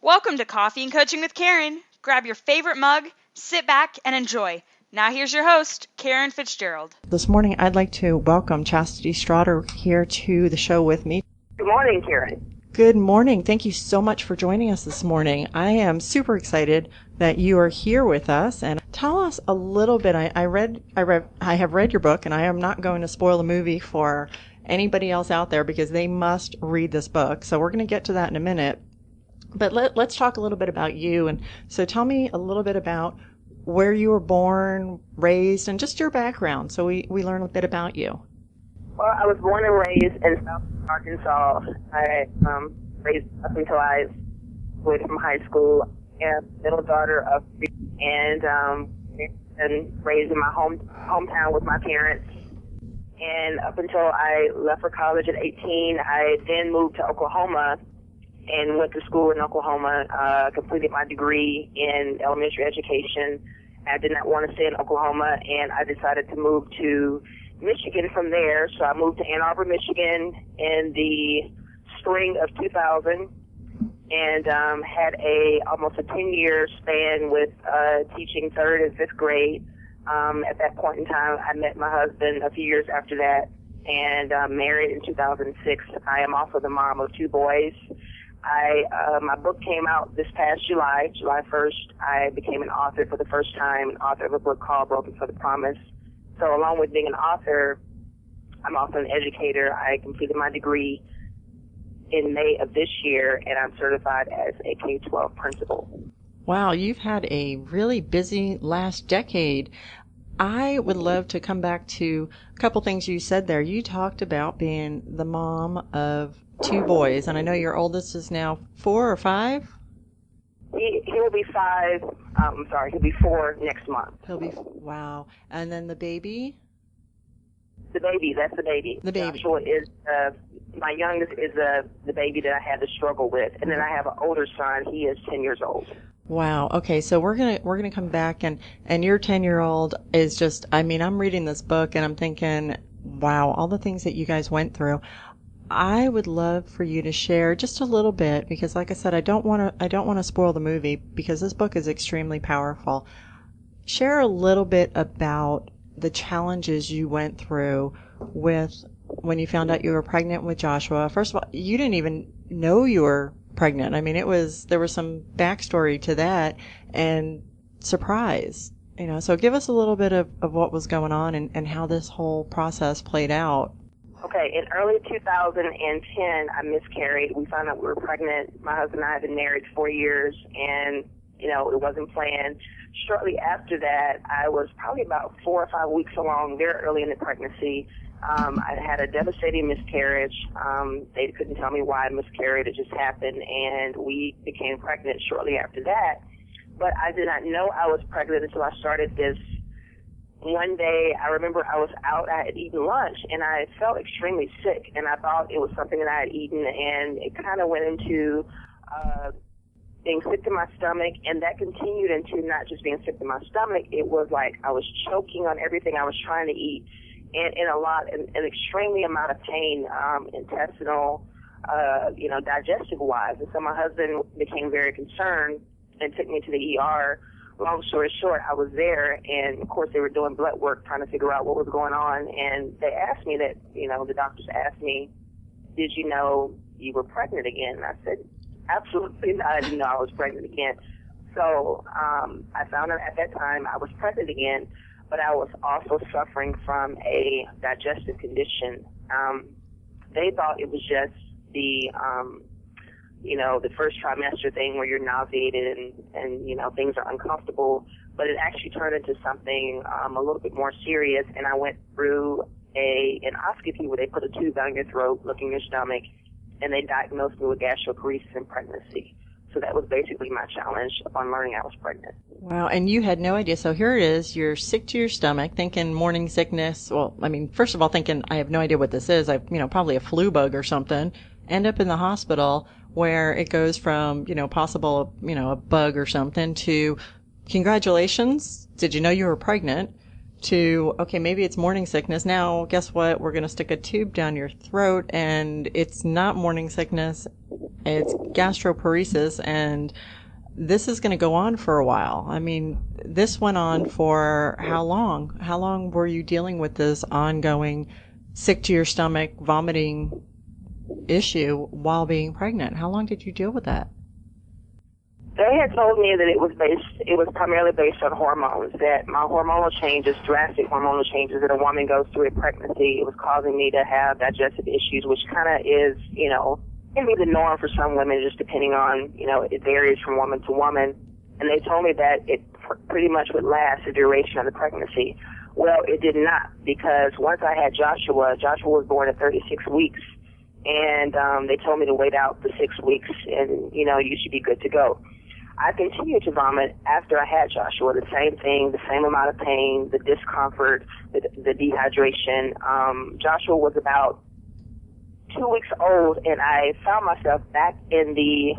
Welcome to Coffee and Coaching with Caryn. Grab your favorite mug, sit back, and enjoy. Now here's your host, Caryn Fitzgerald. This morning, I'd like to welcome Chasity Strawder here to the show with me. Good morning, Caryn. Good morning. Thank you so much for joining us this morning. I am super excited that you are here with us. And tell us a little bit. I have read your book, and I am not going to spoil the movie for anybody else out there because they must read this book. So we're going to get to that in a minute. But let's talk a little bit about you. And so tell me a little bit about where you were born, raised, and just your background so we learn a bit about you. Well, I was born and raised in South Arkansas. I raised up until I graduated from high school. And middle daughter of three, and raised in my hometown with my parents. And up until I left for college at 18, I then moved to Oklahoma and went to school in Oklahoma, completed my degree in elementary education. I did not want to stay in Oklahoma, and I decided to move to Michigan from there. So I moved to Ann Arbor, Michigan in the spring of 2000 and had almost a 10-year span with teaching third and fifth grade. At that point in time, I met my husband a few years after that and married in 2006. I am also the mom of two boys. My book came out this past July 1st. I became an author for the first time, an author of a book called Broken for the Promise. So along with being an author, I'm also an educator. I completed my degree in May of this year, and I'm certified as a K-12 principal. Wow, you've had a really busy last decade. I would love to come back to a couple things you said there. You talked about being the mom of two boys, and I know your oldest is now 4 or 5? He will be 5. He'll be 4 next month. Wow. And then the baby? That's the baby. The baby. Joshua is, my youngest is the baby that I had to struggle with. And then I have an older son. He is 10 years old. Wow. Okay. So we're gonna come back and your 10-year-old is just, I'm reading this book and I'm thinking, wow, all the things that you guys went through. I would love for you to share just a little bit because, like I said, I don't want to spoil the movie because this book is extremely powerful. Share a little bit about the challenges you went through with when you found out you were pregnant with Joshua. First of all, you didn't even know you were pregnant. There was some backstory to that and surprise. So give us a little bit of what was going on and how this whole process played out. Okay, in early 2010, I miscarried. We found out we were pregnant. My husband and I had been married 4 years, and, it wasn't planned. Shortly after that, I was probably about 4 or 5 weeks along, very early in the pregnancy. I had a devastating miscarriage. They couldn't tell me why I miscarried. It just happened, and we became pregnant shortly after that. But I did not know I was pregnant until I started this. One day, I remember I was out, I had eaten lunch, and I felt extremely sick, and I thought it was something that I had eaten, and it kind of went into being sick to my stomach, and that continued into not just being sick to my stomach, it was like I was choking on everything I was trying to eat, and in an extremely amount of pain, intestinal, digestive-wise. And so my husband became very concerned and took me to the ER. Long story short, I was there, and of course they were doing blood work trying to figure out what was going on, and they asked me that, the doctors asked me, did you know you were pregnant again? And I said, absolutely not. I didn't know I was pregnant again. So I found out at that time I was pregnant again, but I was also suffering from a digestive condition. They thought it was just the first trimester thing where you're nauseated and things are uncomfortable, but it actually turned into something a little bit more serious, and I went through an endoscopy where they put a tube down your throat, look in your stomach, and they diagnosed me with gastroparesis and pregnancy. So that was basically my challenge upon learning I was pregnant. Wow, and you had no idea. So here it is, you're sick to your stomach, thinking morning sickness. Well, first of all, thinking, I have no idea what this is. Probably a flu bug or something. End up in the hospital where it goes from, possible, a bug or something to congratulations. Did you know you were pregnant? to, okay, maybe it's morning sickness. Now, guess what? We're going to stick a tube down your throat, and it's not morning sickness. It's gastroparesis, and this is going to go on for a while. I mean, this went on for how long? How long were you dealing with this ongoing sick to your stomach, vomiting issue while being pregnant? How long did you deal with that? They had told me that it was primarily based on hormones, that my hormonal changes, drastic hormonal changes that a woman goes through in pregnancy, it was causing me to have digestive issues, which kind of is, can be the norm for some women, just depending on, it varies from woman to woman. And they told me that it pretty much would last the duration of the pregnancy. Well, it did not, because once I had Joshua was born at 36 weeks, and they told me to wait out the 6 weeks, and, you should be good to go. I continued to vomit after I had Joshua, the same thing, the same amount of pain, the discomfort, the dehydration. Joshua was about 2 weeks old, and I found myself back in the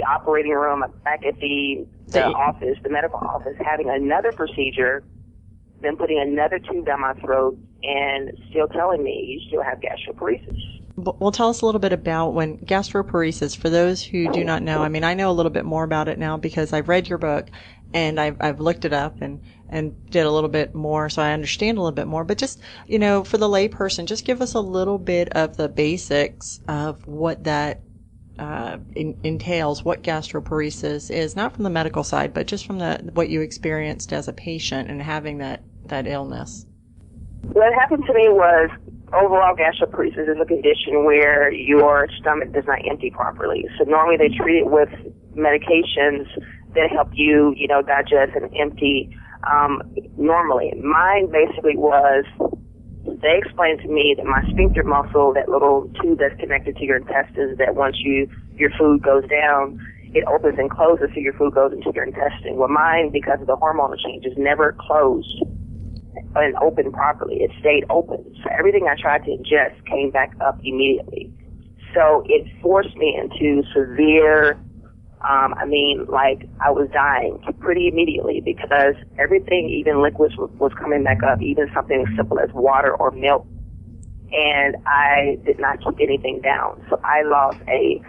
operating room, back at the office, the medical office, having another procedure, then putting another tube down my throat, and still telling me, you still have gastroparesis. Well, tell us a little bit about when gastroparesis, for those who do not know. I mean, I know a little bit more about it now because I've read your book and I've looked it up and did a little bit more, so I understand a little bit more. But just, for the lay person, just give us a little bit of the basics of what that entails, what gastroparesis is, not from the medical side, but just from what you experienced as a patient and having that illness. What happened to me was overall gastroparesis is a condition where your stomach does not empty properly. So normally they treat it with medications that help you, digest and empty normally. Mine basically was, they explained to me that my sphincter muscle, that little tube that's connected to your intestines, that once your food goes down, it opens and closes so your food goes into your intestine. Well, mine, because of the hormonal changes, never closed and opened properly. It stayed open. So everything I tried to ingest came back up immediately. So it forced me into severe, I was dying pretty immediately because everything, even liquids, was coming back up, even something as simple as water or milk. And I did not keep anything down. So I lost a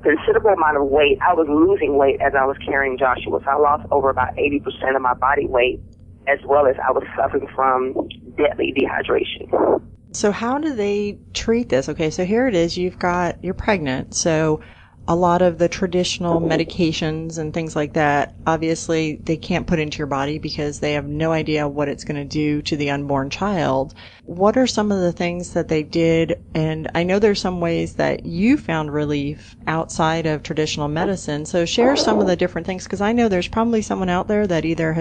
considerable amount of weight. I was losing weight as I was carrying Joshua. So I lost over about 80% of my body weight, as well as I was suffering from deadly dehydration. So how do they treat this? Okay, so here it is. You're pregnant. So a lot of the traditional medications and things like that, obviously they can't put into your body because they have no idea what it's going to do to the unborn child. What are some of the things that they did? And I know there's some ways that you found relief outside of traditional medicine. So share some of the different things, because I know there's probably someone out there that either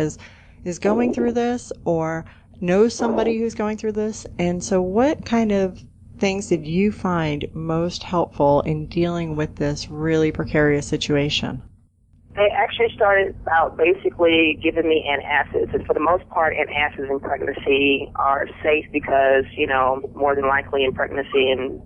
is going through this or knows somebody who's going through this. And so what kind of things did you find most helpful in dealing with this really precarious situation? They actually started out basically giving me antacids, and for the most part, antacids in pregnancy are safe because, more than likely in pregnancy, and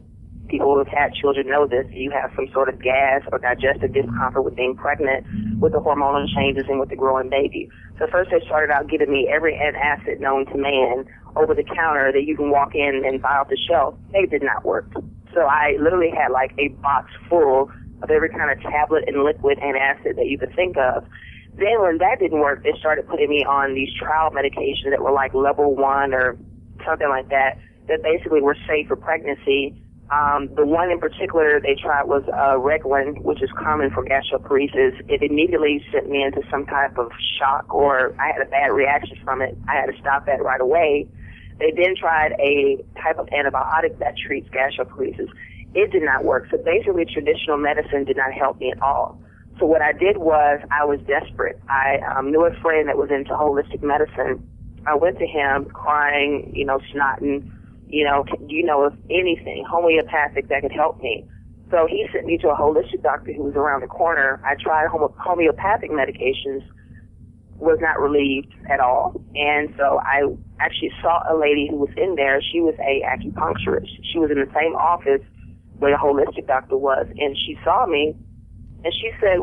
people who have had children know this, you have some sort of gas or digestive discomfort with being pregnant, with the hormonal changes and with the growing baby. So first they started out giving me every antacid known to man over the counter that you can walk in and buy off the shelf. They did not work. So I literally had like a box full of every kind of tablet and liquid antacid that you could think of. Then when that didn't work, they started putting me on these trial medications that were like level 1 or something like that basically were safe for pregnancy. The one in particular they tried was Reglan, which is common for gastroparesis. It immediately sent me into some type of shock, or I had a bad reaction from it. I had to stop that right away. They then tried a type of antibiotic that treats gastroparesis. It did not work. So basically traditional medicine did not help me at all. So what I did was I was desperate. I knew a friend that was into holistic medicine. I went to him crying, snotting, do you know of anything homeopathic that could help me? So he sent me to a holistic doctor who was around the corner. I tried homeopathic medications, was not relieved at all. And so I actually saw a lady who was in there. She was a acupuncturist. She was in the same office where the holistic doctor was, and she saw me, and she said,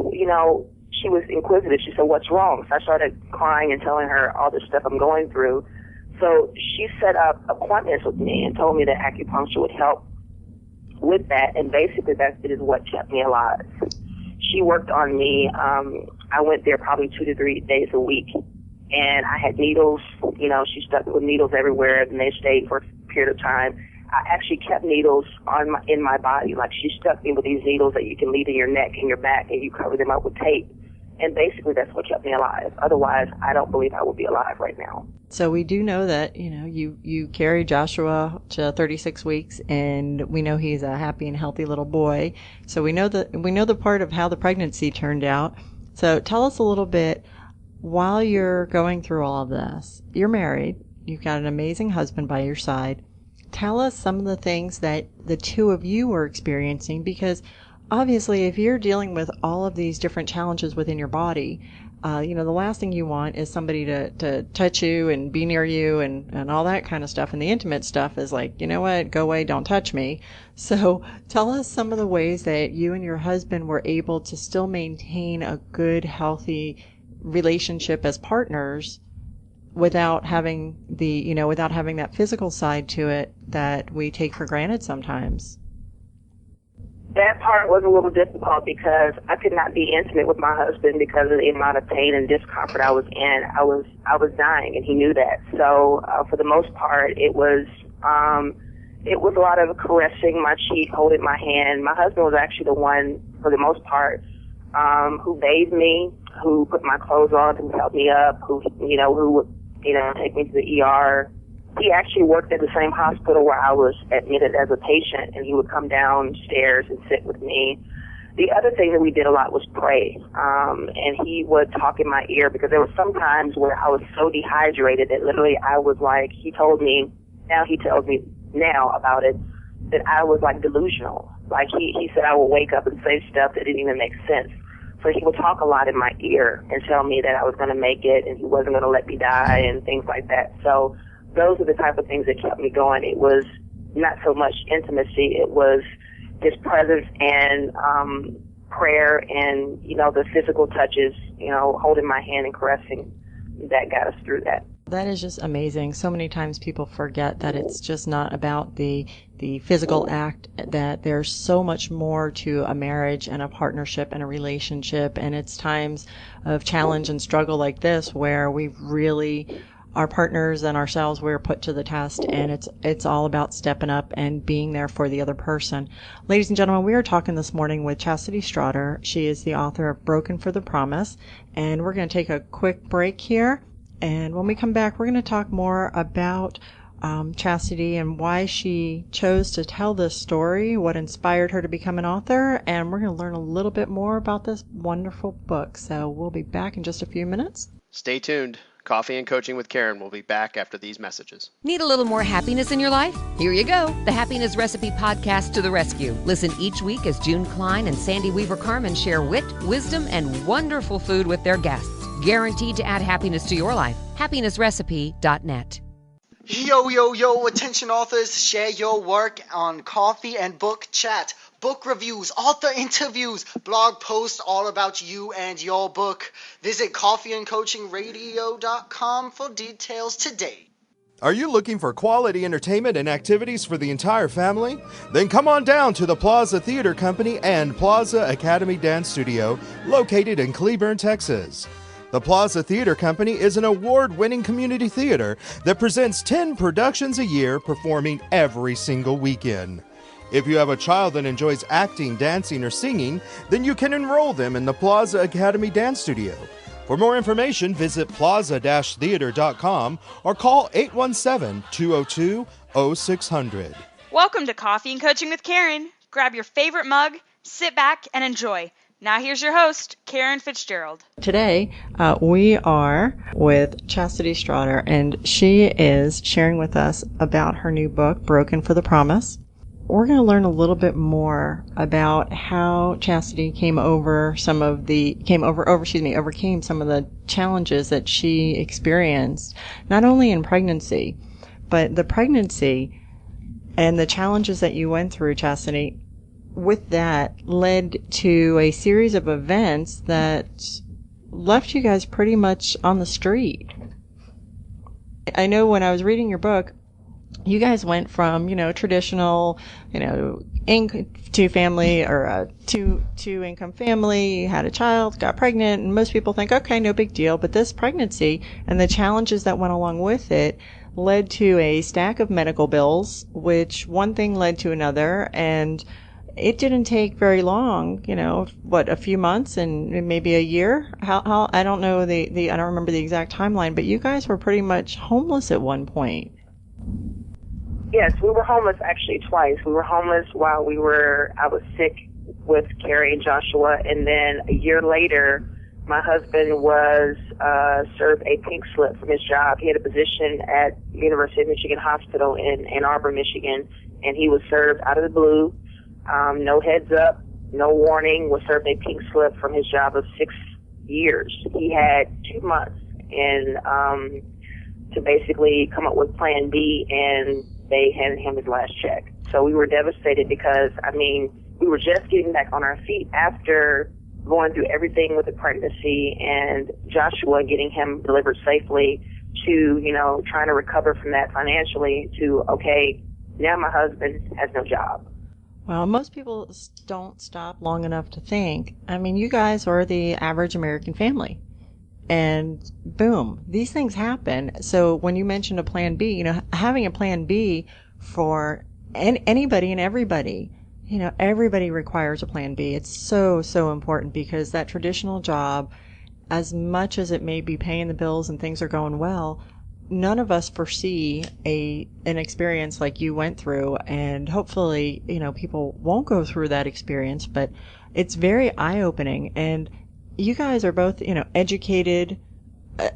she was inquisitive. She said, "What's wrong?" So I started crying and telling her all the stuff I'm going through. So she set up appointments with me and told me that acupuncture would help with that, and basically that is what kept me alive. She worked on me. I went there probably 2 to 3 days a week, and I had needles. You know, she stuck me with needles everywhere, and they stayed for a period of time. I actually kept needles in my body. Like, she stuck me with these needles that you can leave in your neck and your back, and you cover them up with tape. And basically that's what kept me alive. Otherwise, I don't believe I would be alive right now. So we do know that, you carried Joshua to 36 weeks, and we know he's a happy and healthy little boy. So we know the part of how the pregnancy turned out. So tell us a little bit, while you're going through all of this, you're married, you've got an amazing husband by your side. Tell us some of the things that the two of you were experiencing, because obviously if you're dealing with all of these different challenges within your body, the last thing you want is somebody to touch you and be near you and all that kind of stuff. And the intimate stuff is like, you know what, go away, don't touch me. So tell us some of the ways that you and your husband were able to still maintain a good, healthy relationship as partners without having that physical side to it that we take for granted sometimes. That part was a little difficult because I could not be intimate with my husband because of the amount of pain and discomfort I was in. I was dying, and he knew that. So for the most part, it was a lot of caressing my cheek, holding my hand. My husband was actually the one, for the most part, who bathed me, who put my clothes on, who held me up, who would take me to the ER. He actually worked at the same hospital where I was admitted as a patient, and he would come downstairs and sit with me. The other thing that we did a lot was pray, and he would talk in my ear, because there were some times where I was so dehydrated that literally I was like, he tells me now about it, that I was like delusional. Like he said I would wake up and say stuff that didn't even make sense. So he would talk a lot in my ear and tell me that I was going to make it and he wasn't going to let me die and things like that. So those are the type of things that kept me going. It was not so much intimacy. It was his presence and prayer and, the physical touches, holding my hand and caressing, that got us through that. That is just amazing. So many times people forget that it's just not about the physical act, that there's so much more to a marriage and a partnership and a relationship. And it's times of challenge and struggle like this where we really, our partners and ourselves, we're put to the test, and it's all about stepping up and being there for the other person. Ladies and gentlemen, we are talking this morning with Chasity Strawder. She is the author of Broken for the Promise, and we're going to take a quick break here. And when we come back, we're going to talk more about Chasity and why she chose to tell this story, what inspired her to become an author, and we're going to learn a little bit more about this wonderful book. So we'll be back in just a few minutes. Stay tuned. Coffee and Coaching with Caryn will be back after these messages. Need a little more happiness in your life? Here you go. The Happiness Recipe Podcast to the rescue. Listen each week as June Klein and Sandy Weaver Carmen share wit, wisdom, and wonderful food with their guests. Guaranteed to add happiness to your life. happinessrecipe.net. Yo, attention authors, share your work on Coffee and Book Chat. Book reviews, author interviews, blog posts all about you and your book. Visit coffeeandcoachingradio.com for details today. Are you looking for quality entertainment and activities for the entire family? Then come on down to the Plaza Theater Company and Plaza Academy Dance Studio, located in Cleburne, Texas. The Plaza Theater Company is an award-winning community theater that presents 10 productions a year, performing every single weekend. If you have a child that enjoys acting, dancing, or singing, then you can enroll them in the Plaza Academy Dance Studio. For more information, visit plaza-theater.com or call 817-202-0600. Welcome to Coffee and Coaching with Caryn. Grab your favorite mug, sit back, and enjoy. Now here's your host, Caryn Fitzgerald. Today, we are with Chasity Strawder, and she is sharing with us about her new book, Broken for the Promise. We're going to learn a little bit more about how Chasity overcame some of the challenges that she experienced, not only in pregnancy, but the pregnancy and the challenges that you went through, Chasity. With that led to a series of events that left you guys pretty much on the street. I know when I was reading your book, you guys went from, traditional, two family or a two income family, had a child, got pregnant, and most people think, okay, no big deal. But this pregnancy and the challenges that went along with it led to a stack of medical bills, which one thing led to another, and it didn't take very long, a few months and maybe a year. How I don't know I don't remember the exact timeline, but you guys were pretty much homeless at one point. Yes, we were homeless actually twice. We were homeless while I was sick with Carrie and Joshua, and then a year later, my husband was served a pink slip from his job. He had a position at University of Michigan Hospital in Ann Arbor, Michigan, and he was served out of the blue, no heads up, no warning, was served a pink slip from his job of 6 years. He had 2 months to basically come up with Plan B, and they handed him his last check. So we were devastated because, we were just getting back on our feet after going through everything with the pregnancy and Joshua getting him delivered safely to, trying to recover from that financially to, okay, now my husband has no job. Well, most people don't stop long enough to think. You guys are the average American family. And boom, these things happen. So when you mentioned a plan B, having a plan B for anybody and everybody, everybody requires a plan B. It's so, so important because that traditional job, as much as it may be paying the bills and things are going well, none of us foresee an experience like you went through. And hopefully, people won't go through that experience, but it's very eye-opening. And you guys are both, educated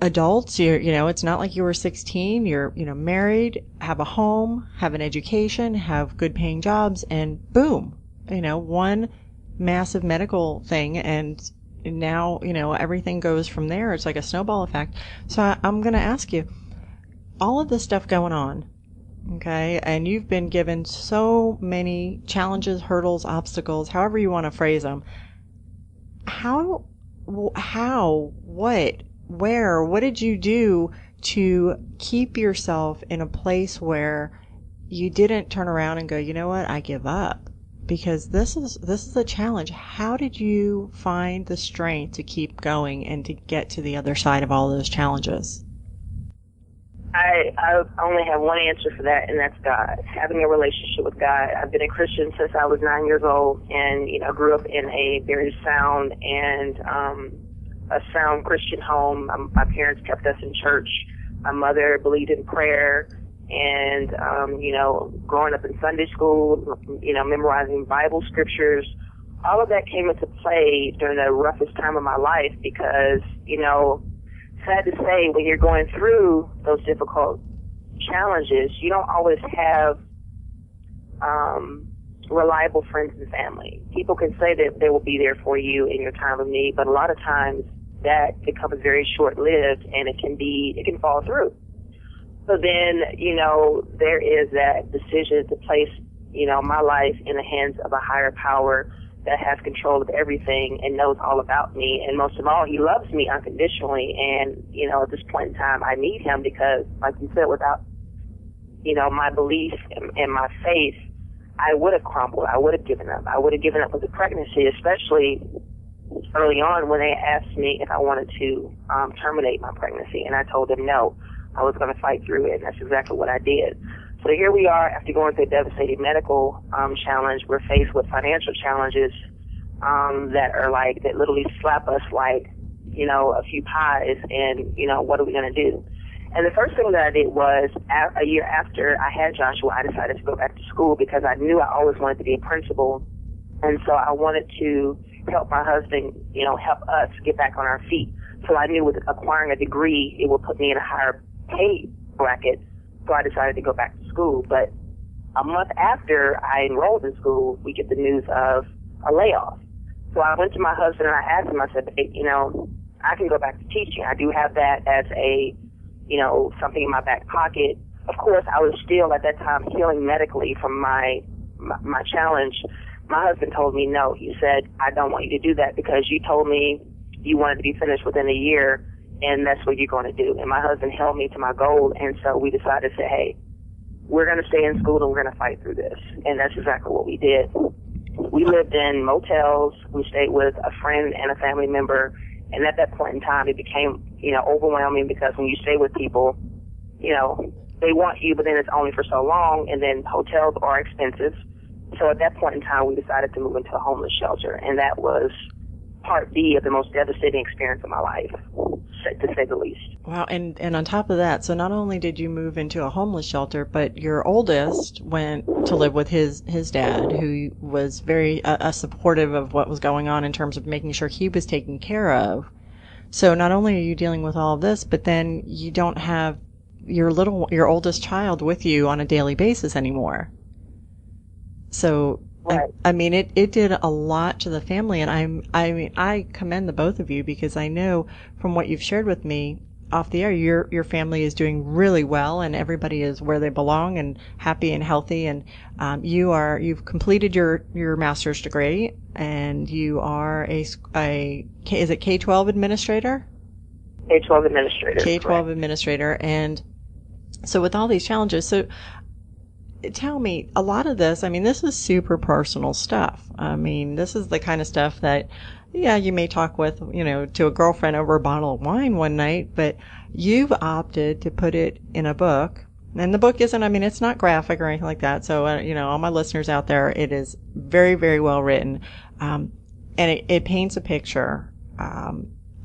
adults. It's not like you were 16. You're, married, have a home, have an education, have good paying jobs, and boom, one massive medical thing. And now, everything goes from there. It's like a snowball effect. So I'm going to ask you, all of this stuff going on, okay, and you've been given so many challenges, hurdles, obstacles, however you want to phrase them. What did you do to keep yourself in a place where you didn't turn around and go, you know what, I give up? Because this is a challenge. How did you find the strength to keep going and to get to the other side of all those challenges? I only have one answer for that, and that's God. Having a relationship with God. I've been a Christian since I was 9 years old, and grew up in a very sound and a sound Christian home. My parents kept us in church. My mother believed in prayer, and growing up in Sunday school, memorizing Bible scriptures. All of that came into play during the roughest time of my life because sad to say, when you're going through those difficult challenges, you don't always have reliable friends and family. People can say that they will be there for you in your time of need, but a lot of times that becomes very short-lived and it can fall through. So then, there is that decision to place, my life in the hands of a higher power that has control of everything and knows all about me. And most of all, he loves me unconditionally. And, at this point in time, I need him because, like you said, without, my belief and my faith, I would have crumbled. I would have given up. I would have given up with the pregnancy, especially early on when they asked me if I wanted to terminate my pregnancy. And I told them no. I was going to fight through it. And that's exactly what I did. So here we are after going through a devastating medical challenge. We're faced with financial challenges that literally slap us like, a few pies and, what are we going to do? And the first thing that I did was a year after I had Joshua, I decided to go back to school because I knew I always wanted to be a principal. And so I wanted to help my husband, help us get back on our feet. So I knew with acquiring a degree, it would put me in a higher pay bracket. So I decided to go back to school. But a month after I enrolled in school, we get the news of a layoff. So I went to my husband and I asked him, I said, hey, I can go back to teaching. I do have that as a, something in my back pocket. Of course, I was still at that time healing medically from my challenge. My husband told me no. He said, I don't want you to do that because you told me you wanted to be finished within a year, and that's what you're going to do. And my husband held me to my goal, and so we decided to say, hey, we're going to stay in school and we're going to fight through this. And that's exactly what we did. We lived in motels. We stayed with a friend and a family member. And at that point in time, it became, overwhelming, because when you stay with people, they want you, but then it's only for so long. And then hotels are expensive. So at that point in time, we decided to move into a homeless shelter. And that was part B of the most devastating experience of my life, to say the least. Wow, and on top of that, so not only did you move into a homeless shelter, but your oldest went to live with his dad, who was very supportive of what was going on in terms of making sure he was taken care of. So not only are you dealing with all of this, but then you don't have your oldest child with you on a daily basis anymore. So right. I mean, it did a lot to the family, and I commend the both of you, because I know from what you've shared with me off the air, your family is doing really well, and everybody is where they belong and happy and healthy. And you've completed your master's degree, and you are is it K-12 administrator? K-12 administrator. K-12 correct. administrator, and so with all these challenges, so. Tell me, a lot of this, I mean, this is super personal stuff. I mean, this is the kind of stuff that, yeah, you may talk with, to a girlfriend over a bottle of wine one night, but you've opted to put it in a book. And the book isn't, I mean, it's not graphic or anything like that. So, all my listeners out there, it is very, very well written. And it paints a picture,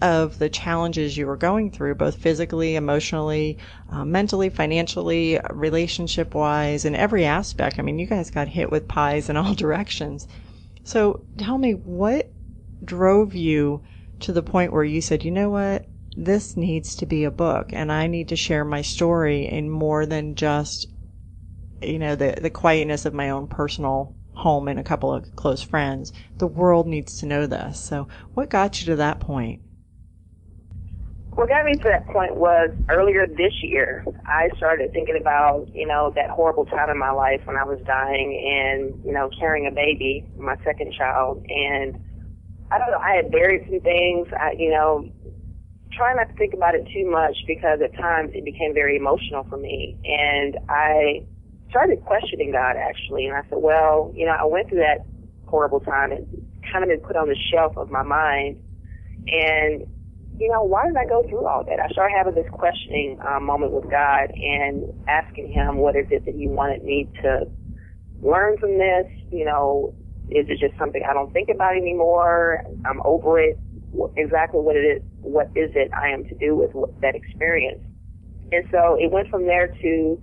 of the challenges you were going through, both physically, emotionally, mentally, financially, relationship-wise, in every aspect. I mean, you guys got hit with pies in all directions. So tell me, what drove you to the point where you said, you know what, this needs to be a book, and I need to share my story in more than just, the quietness of my own personal home and a couple of close friends. The world needs to know this. So what got you to that point? What got me to that point was earlier this year, I started thinking about, that horrible time in my life when I was dying and, carrying a baby, my second child. And I don't know, I had buried some things. Try not to think about it too much, because at times it became very emotional for me. And I started questioning God, actually. And I said, well, I went through that horrible time and kind of been put on the shelf of my mind. And why did I go through all that? I started having this questioning moment with God and asking him, what is it that you wanted me to learn from this? Is it just something I don't think about anymore? I'm over it. Exactly what is it I am to do with that experience? And so it went from there to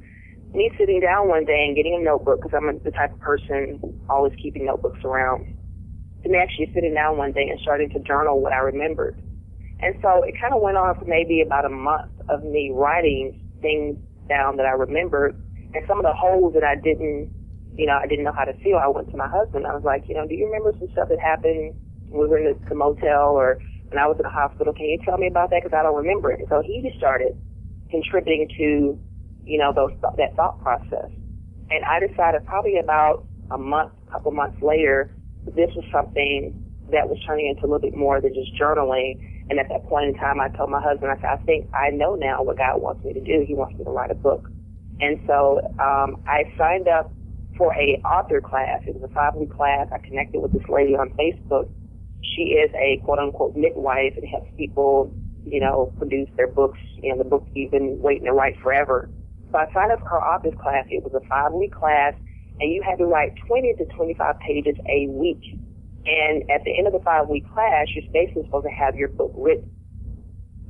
me sitting down one day and getting a notebook, because I'm the type of person always keeping notebooks around, to me actually sitting down one day and starting to journal what I remembered. And so it kind of went on for maybe about a month of me writing things down that I remembered, and some of the holes that I didn't know how to feel. I went to my husband. I was like, do you remember some stuff that happened when we were in the motel or when I was in the hospital? Can you tell me about that? Because I don't remember it. And so he just started contributing to, that thought process. And I decided probably about couple months later, this was something that was turning into a little bit more than just journaling. And at that point in time, I told my husband, I said, I think I know now what God wants me to do. He wants me to write a book. And so I signed up for a author class. It was a 5-week class. I connected with this lady on Facebook. She is a quote-unquote midwife and helps people, produce their books. The books you've been waiting to write forever. So I signed up for her author's class. It was a 5-week class, and you had to write 20 to 25 pages a week. And at the end of the 5-week class, you're basically supposed to have your book written.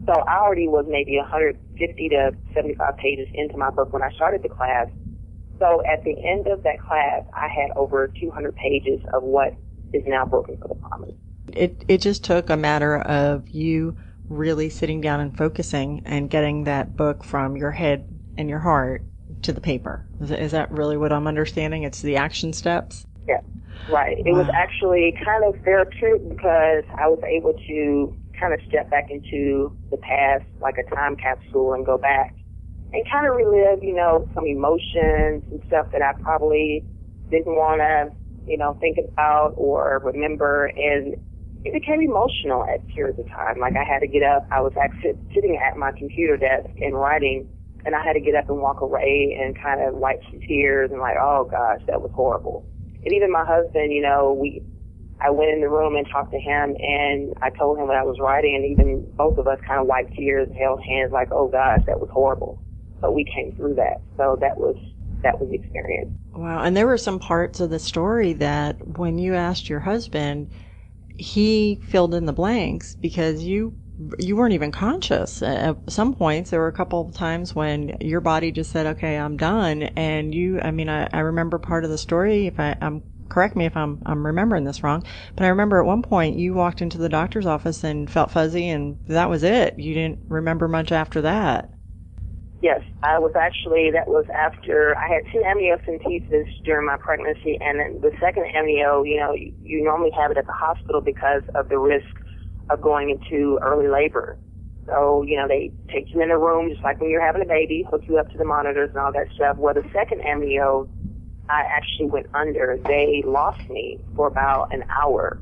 So I already was maybe 150 to 75 pages into my book when I started the class. So at the end of that class, I had over 200 pages of what is now Broken for the Promise. It just took a matter of you really sitting down and focusing and getting that book from your head and your heart to the paper. Is that really what I'm understanding? It's the action steps? Yeah. Right. It was actually kind of therapeutic, because I was able to kind of step back into the past like a time capsule and go back and kind of relive, some emotions and stuff that I probably didn't want to, think about or remember. And, it became emotional at periods of time. Like I had to get up. I was actually sitting at my computer desk and writing, and I had to get up and walk away and kind of wipe some tears and like, oh gosh, that was horrible. And even my husband, you know, I went in the room and talked to him, and I told him what I was writing, and even both of us kind of wiped tears and held hands like, oh gosh, that was horrible. But we came through that. So that was the experience. Wow. And there were some parts of the story that when you asked your husband, he filled in the blanks because you weren't even conscious. At some points, there were a couple of times when your body just said, okay, I'm done. And I remember part of the story, correct me if I'm remembering this wrong, but I remember at one point you walked into the doctor's office and felt fuzzy, and that was it. You didn't remember much after that. Yes, that was after I had 2 amniocentesis during my pregnancy, and then the second amnio, you know, you normally have it at the hospital because of the risk of going into early labor. So, you know, they take you in a room just like when you're having a baby, hook you up to the monitors and all that stuff. Well, the second amnio, I actually went under. They lost me for about an hour.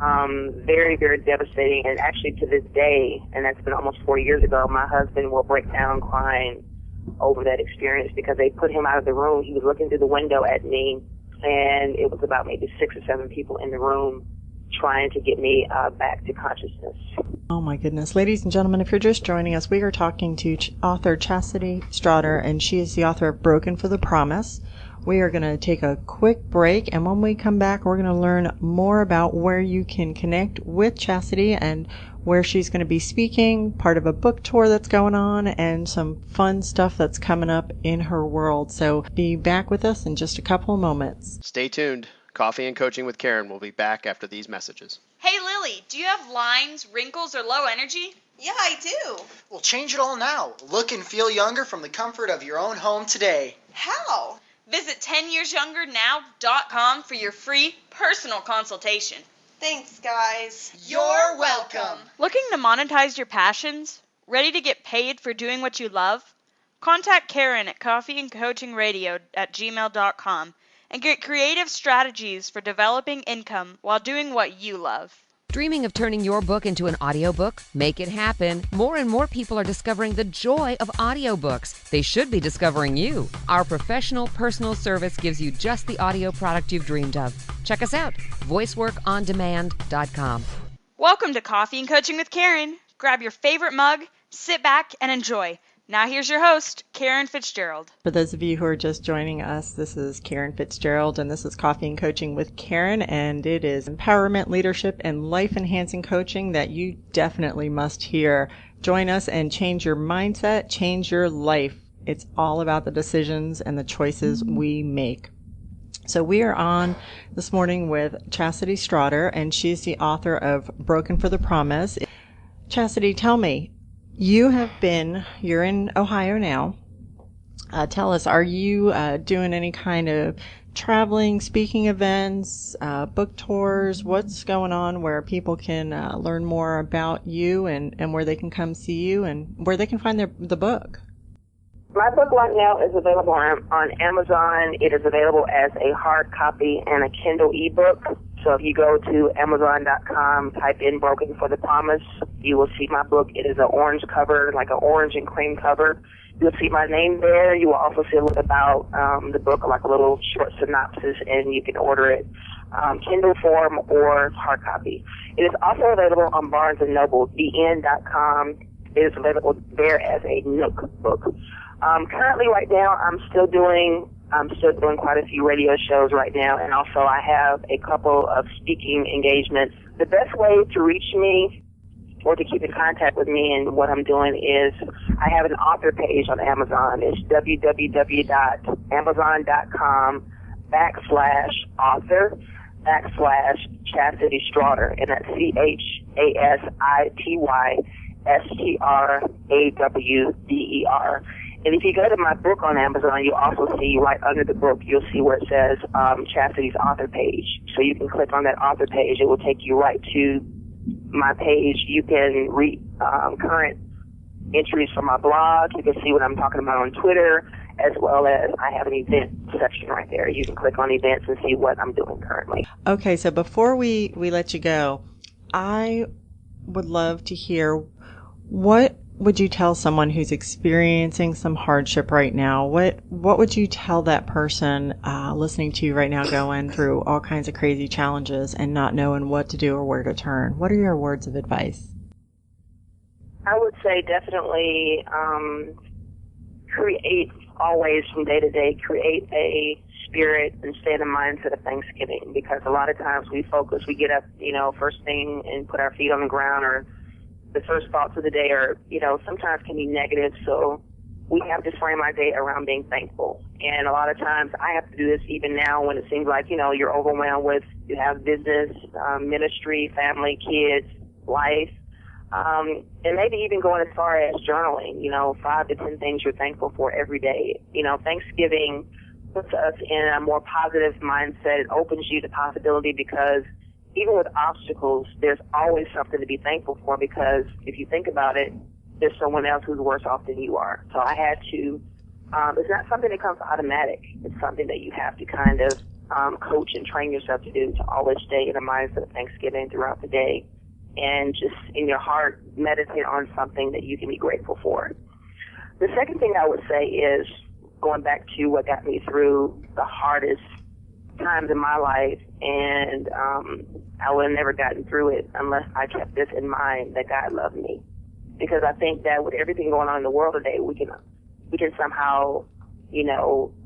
Very, very devastating. And actually to this day, and that's been almost 4 years ago, my husband will break down crying over that experience because they put him out of the room. He was looking through the window at me, and it was about maybe 6 or 7 people in the room trying to get me back to consciousness. Oh my goodness. Ladies and gentlemen, if you're just joining us, we are talking to author Chasity Strawder, and she is the author of Broken for the Promise. We are going to take a quick break, and when we come back, we're going to learn more about where you can connect with Chasity and where she's going to be speaking, part of a book tour that's going on, and some fun stuff that's coming up in her world. So be back with us in just a couple of moments. Stay tuned. Coffee and Coaching with Caryn will be back after these messages. Hey Lily, do you have lines, wrinkles, or low energy? Yeah, I do. Well, change it all now. Look and feel younger from the comfort of your own home today. How? Visit 10yearsyounger.now.com for your free personal consultation. Thanks, guys. You're welcome. Looking to monetize your passions? Ready to get paid for doing what you love? Contact Caryn at coffeeandcoachingradio@gmail.com and get creative strategies for developing income while doing what you love. Dreaming of turning your book into an audiobook? Make it happen. More and more people are discovering the joy of audiobooks. They should be discovering you. Our professional personal service gives you just the audio product you've dreamed of. Check us out, voiceworkondemand.com. Welcome to Coffee and Coaching with Caryn. Grab your favorite mug, sit back, and enjoy. Now here's your host, Caryn Fitzgerald. For those of you who are just joining us, this is Caryn Fitzgerald, and this is Coffee and Coaching with Caryn, and it is empowerment, leadership, and life-enhancing coaching that you definitely must hear. Join us and change your mindset, change your life. It's all about the decisions and the choices we make. So we are on this morning with Chasity Strawder, and she's the author of Broken for the Promise. Chasity, tell me, you're in Ohio now. Tell us, are you doing any kind of traveling, speaking events, book tours? What's going on where people can learn more about you and where they can come see you and where they can find the book? My book right now is available on Amazon. It is available as a hard copy and a Kindle ebook. So if you go to Amazon.com, type in Broken for the Promise, you will see my book. It is an orange cover, like an orange and cream cover. You'll see my name there. You will also see a little about the book, like a little short synopsis, and you can order it Kindle form or hard copy. It is also available on Barnes & Noble, BN.com. It is available there as a Nook book. Currently, right now, I'm still doing quite a few radio shows right now, and also I have a couple of speaking engagements. The best way to reach me or to keep in contact with me and what I'm doing is I have an author page on Amazon. It's www.amazon.com/author/Chasity Strawder, and that's CHASITYSTRAWDER. And if you go to my book on Amazon, you'll also see right under the book, you'll see where it says Chastity's author page. So you can click on that author page. It will take you right to my page. You can read current entries from my blog. You can see what I'm talking about on Twitter, as well as I have an event section right there. You can click on events and see what I'm doing currently. Okay, so before we let you go, I would love to hear, what would you tell someone who's experiencing some hardship right now? What would you tell that person listening to you right now, going through all kinds of crazy challenges and not knowing what to do or where to turn? What are your words of advice? I would say definitely create always from day to day, create a spirit and stay in the mindset of Thanksgiving, because a lot of times we get up, first thing and put our feet on the ground, or the first thoughts of the day are, sometimes can be negative. So we have to frame our day around being thankful. And a lot of times I have to do this even now when it seems like, you're overwhelmed with, you have business, ministry, family, kids, life. And maybe even going as far as journaling, 5 to 10 things you're thankful for every day. Thanksgiving puts us in a more positive mindset. It opens you to possibility, because even with obstacles, there's always something to be thankful for, because if you think about it, there's someone else who's worse off than you are. So I had to, it's not something that comes automatic. It's something that you have to kind of coach and train yourself to do, to always stay in a mindset of Thanksgiving throughout the day, and just in your heart meditate on something that you can be grateful for. The second thing I would say is, going back to what got me through the hardest times in my life, and I would have never gotten through it unless I kept this in mind, that God loved me. Because I think that with everything going on in the world today, we can somehow,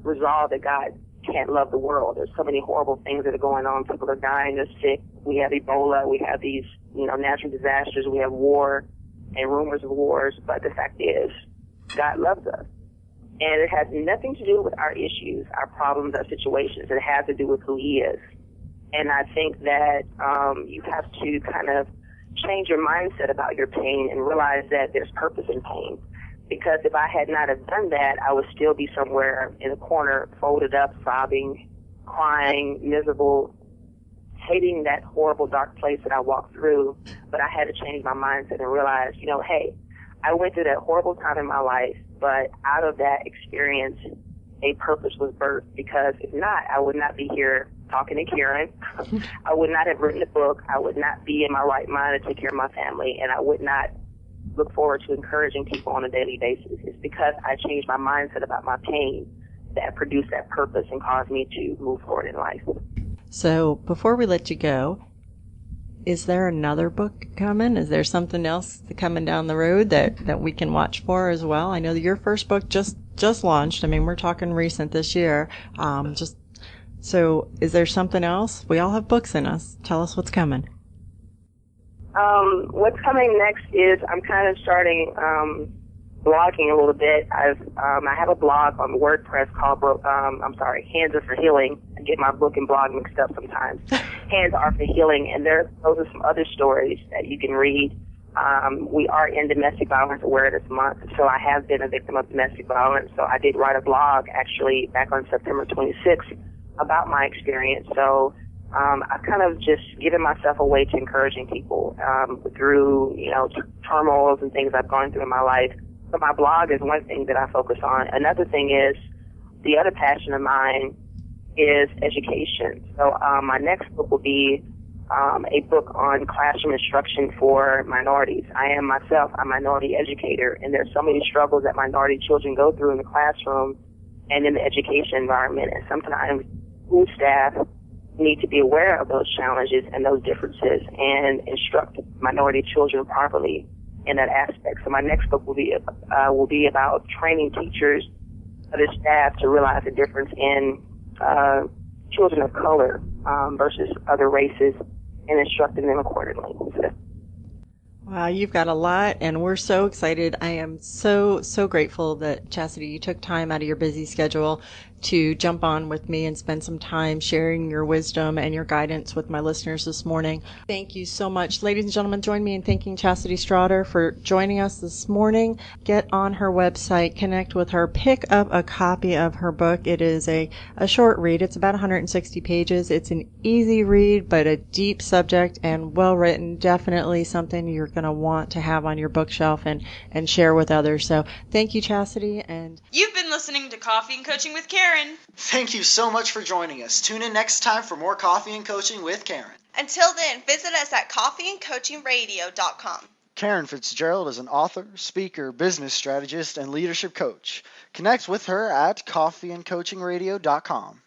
resolve that God can't love the world. There's so many horrible things that are going on. People are dying, they're sick. We have Ebola, we have these, natural disasters, we have war and rumors of wars. But the fact is, God loves us. And it has nothing to do with our issues, our problems, our situations. It has to do with who He is. And I think that you have to kind of change your mindset about your pain and realize that there's purpose in pain. Because if I had not have done that, I would still be somewhere in a corner, folded up, sobbing, crying, miserable, hating that horrible, dark place that I walked through. But I had to change my mindset and realize, hey, I went through that horrible time in my life, but out of that experience, a purpose was birthed. Because if not, I would not be here talking to Caryn. I would not have written a book. I would not be in my right mind to take care of my family, and I would not look forward to encouraging people on a daily basis. It's because I changed my mindset about my pain that produced that purpose and caused me to move forward in life. So before we let you go, is there another book coming? Is there something else coming down the road that we can watch for as well? I know that your first book just launched. I mean, we're talking recent this year. So is there something else? We all have books in us. Tell us what's coming. What's coming next is I'm kind of starting blogging a little bit. I have a blog on WordPress called Hands Are for Healing. I get my book and blog mixed up sometimes. Hands Are for Healing, and those are some other stories that you can read. We are in Domestic Violence Awareness Month, so I have been a victim of domestic violence. So I did write a blog actually back on September 26th about my experience. So I've kind of just given myself a way to encouraging people through, turmoils and things I've gone through in my life. So my blog is one thing that I focus on. Another thing is, the other passion of mine is education. So my next book will be a book on classroom instruction for minorities. I am myself a minority educator, and there's so many struggles that minority children go through in the classroom and in the education environment. And sometimes school staff need to be aware of those challenges and those differences and instruct minority children properly in that aspect. So my next book will be about training teachers, other staff to realize the difference in children of color versus other races, and instructing them accordingly. Wow, you've got a lot, and we're so excited. I am so grateful that, Chasity, you took time out of your busy schedule to jump on with me and spend some time sharing your wisdom and your guidance with my listeners this morning. Thank you so much. Ladies and gentlemen, join me in thanking Chasity Strawder for joining us this morning. Get on her website, connect with her, pick up a copy of her book. It is a short read. It's about 160 pages. It's an easy read, but a deep subject and well written. Definitely something you're going to want to have on your bookshelf and share with others. So thank you, Chasity. And You've been listening to Coffee and Coaching with Caryn. Thank you so much for joining us. Tune in next time for more Coffee and Coaching with Caryn. Until then, visit us at coffeeandcoachingradio.com. Caryn Fitzgerald is an author, speaker, business strategist, and leadership coach. Connect with her at coffeeandcoachingradio.com.